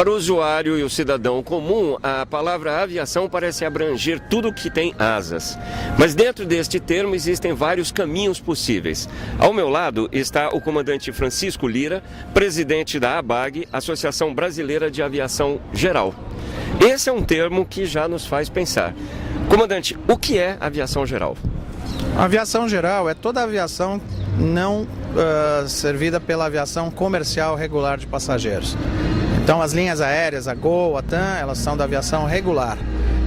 Para o usuário e o cidadão comum, a palavra aviação parece abranger tudo que tem asas. Mas dentro deste termo existem vários caminhos possíveis. Ao meu lado está o comandante Francisco Lira, presidente da ABAG, Associação Brasileira de Aviação Geral. Esse é um termo que já nos faz pensar. Comandante, o que é aviação geral? A aviação geral é toda a aviação não servida pela aviação comercial regular de passageiros. Então, as linhas aéreas, a Gol, a TAM, elas são da aviação regular.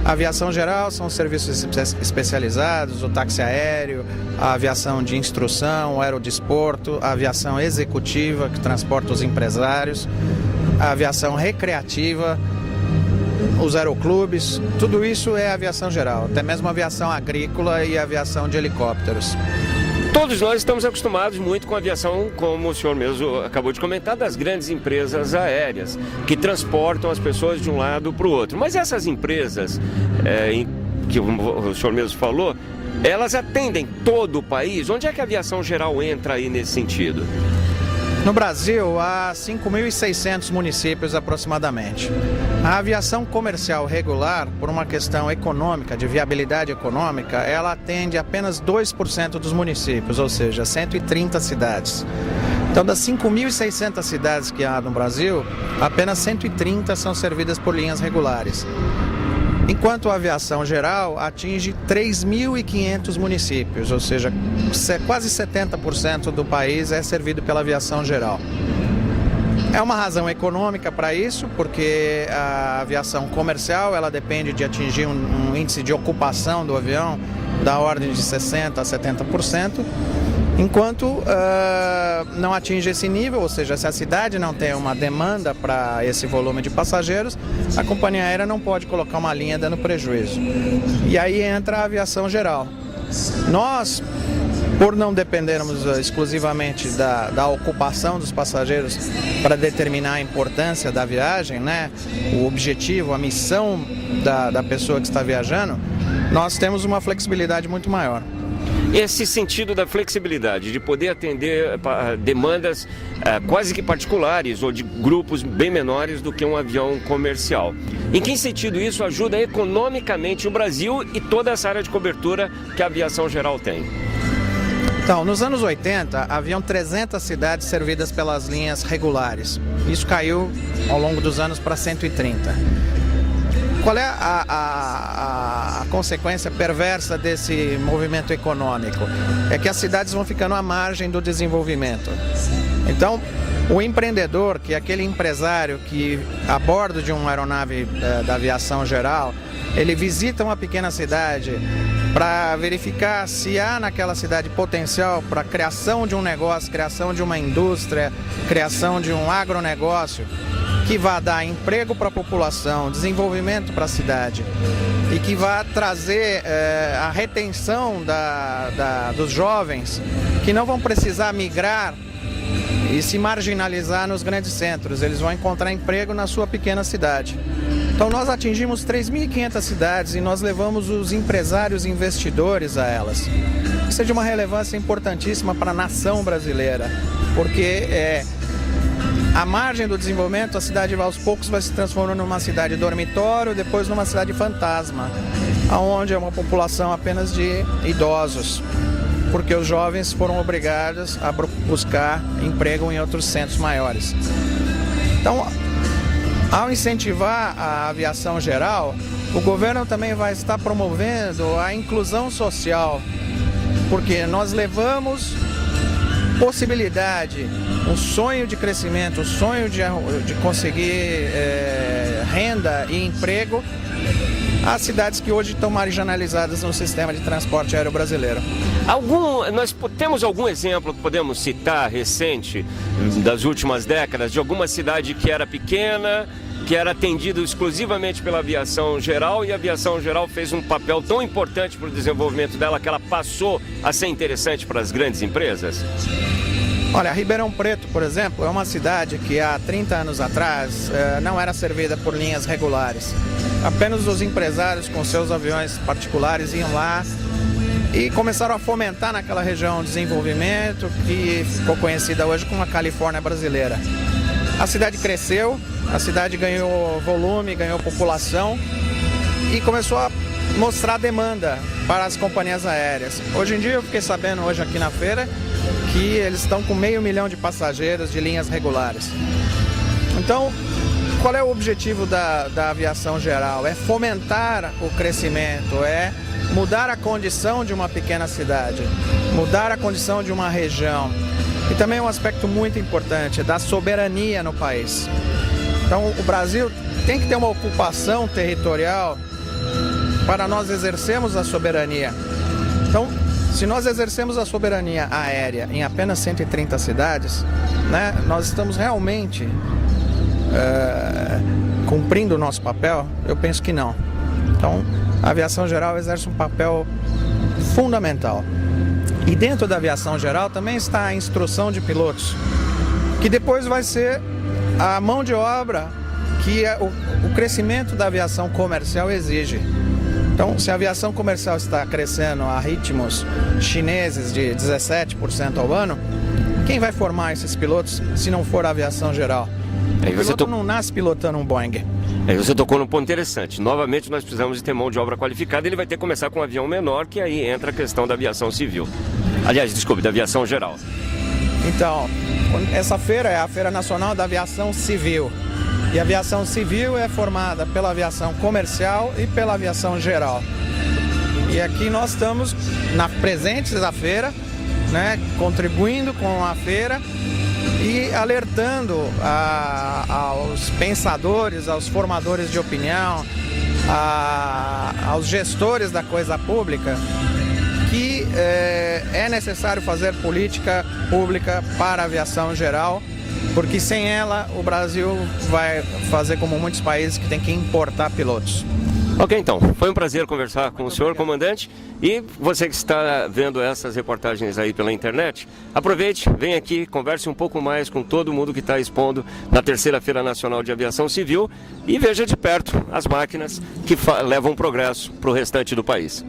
A aviação geral são serviços especializados, o táxi aéreo, a aviação de instrução, o aerodesporto, a aviação executiva, que transporta os empresários, a aviação recreativa, os aeroclubes, tudo isso é aviação geral, até mesmo a aviação agrícola e a aviação de helicópteros. Todos nós estamos acostumados muito com a aviação, como o senhor mesmo acabou de comentar, das grandes empresas aéreas, que transportam as pessoas de um lado para o outro. Mas essas empresas, que o senhor mesmo falou, elas atendem todo o país? Onde é que a aviação geral entra aí nesse sentido? No Brasil, há 5.600 municípios aproximadamente. A aviação comercial regular, por uma questão econômica, de viabilidade econômica, ela atende apenas 2% dos municípios, ou seja, 130 cidades. Então, das 5.600 cidades que há no Brasil, apenas 130 são servidas por linhas regulares. Enquanto a aviação geral atinge 3.500 municípios, ou seja, quase 70% do país é servido pela aviação geral. É uma razão econômica para isso, porque a aviação comercial ela depende de atingir um índice de ocupação do avião da ordem de 60% a 70%. Enquanto não atinge esse nível, ou seja, se a cidade não tem uma demanda para esse volume de passageiros, a companhia aérea não pode colocar uma linha dando prejuízo. E aí entra a aviação geral. Nós, por não dependermos exclusivamente da ocupação dos passageiros para determinar a importância da viagem, né, o objetivo, a missão da pessoa que está viajando, nós temos uma flexibilidade muito maior. Esse sentido da flexibilidade, de poder atender demandas quase que particulares ou de grupos bem menores do que um avião comercial. Em que sentido isso ajuda economicamente o Brasil e toda essa área de cobertura que a aviação geral tem? Então, nos anos 80, haviam 300 cidades servidas pelas linhas regulares. Isso caiu ao longo dos anos para 130. Qual é a consequência perversa desse movimento econômico? É que as cidades vão ficando à margem do desenvolvimento. Então, o empreendedor, que é aquele empresário que, a bordo de uma aeronave da aviação geral, ele visita uma pequena cidade para verificar se há naquela cidade potencial para a criação de um negócio, criação de uma indústria, criação de um agronegócio, que vai dar emprego para a população, desenvolvimento para a cidade e que vai trazer a retenção dos jovens que não vão precisar migrar e se marginalizar nos grandes centros. Eles vão encontrar emprego na sua pequena cidade. Então nós atingimos 3.500 cidades e nós levamos os empresários e investidores a elas. Isso é de uma relevância importantíssima para a nação brasileira, porque à margem do desenvolvimento, a cidade aos poucos vai se transformando numa cidade dormitório, depois numa cidade fantasma, onde é uma população apenas de idosos, porque os jovens foram obrigados a buscar emprego em outros centros maiores. Então, ao incentivar a aviação geral, o governo também vai estar promovendo a inclusão social, porque nós levamos possibilidade, um sonho de crescimento, um sonho de conseguir renda e emprego às cidades que hoje estão marginalizadas no sistema de transporte aéreo brasileiro. Nós temos algum exemplo que podemos citar recente, das últimas décadas, de alguma cidade que era pequena, que era atendida exclusivamente pela aviação geral e a aviação geral fez um papel tão importante para o desenvolvimento dela que ela passou a ser interessante para as grandes empresas? Olha, Ribeirão Preto, por exemplo, é uma cidade que há 30 anos atrás não era servida por linhas regulares. Apenas os empresários com seus aviões particulares iam lá e começaram a fomentar naquela região o desenvolvimento que ficou conhecida hoje como a Califórnia brasileira. a cidade cresceu, a cidade ganhou volume, ganhou população e começou a mostrar demanda para as companhias aéreas. Hoje em dia, eu fiquei sabendo hoje aqui na feira que eles estão com 500 mil de passageiros de linhas regulares. Então, qual é o objetivo da aviação geral? É fomentar o crescimento, é mudar a condição de uma pequena cidade, mudar a condição de uma região. E também um aspecto muito importante, da soberania no país. Então, o Brasil tem que ter uma ocupação territorial para nós exercermos a soberania. Então, se nós exercemos a soberania aérea em apenas 130 cidades, né, nós estamos realmente cumprindo o nosso papel? Eu penso que não. Então, a aviação geral exerce um papel fundamental. E dentro da aviação geral também está a instrução de pilotos, que depois vai ser a mão de obra que o crescimento da aviação comercial exige. Então, se a aviação comercial está crescendo a ritmos chineses de 17% ao ano, quem vai formar esses pilotos se não for a aviação geral? O piloto não nasce pilotando um Boeing. Aí você tocou num ponto interessante. Novamente, nós precisamos de ter mão de obra qualificada. Ele vai ter que começar com um avião menor, que aí entra a questão da aviação civil. Aliás, desculpe, da aviação geral. Então, essa feira é a Feira Nacional da Aviação Civil. E a aviação civil é formada pela aviação comercial e pela aviação geral. E aqui nós estamos presentes na feira, né, contribuindo com a feira e alertando aos pensadores, aos formadores de opinião, aos gestores da coisa pública, que é necessário fazer política pública para a aviação geral, porque sem ela o Brasil vai fazer como muitos países que tem que importar pilotos. Ok, então, foi um prazer conversar com o senhor, comandante, e você que está vendo essas reportagens aí pela internet, aproveite, vem aqui, converse um pouco mais com todo mundo que está expondo na terceira Feira Nacional de Aviação Civil e veja de perto as máquinas que levam progresso para o restante do país.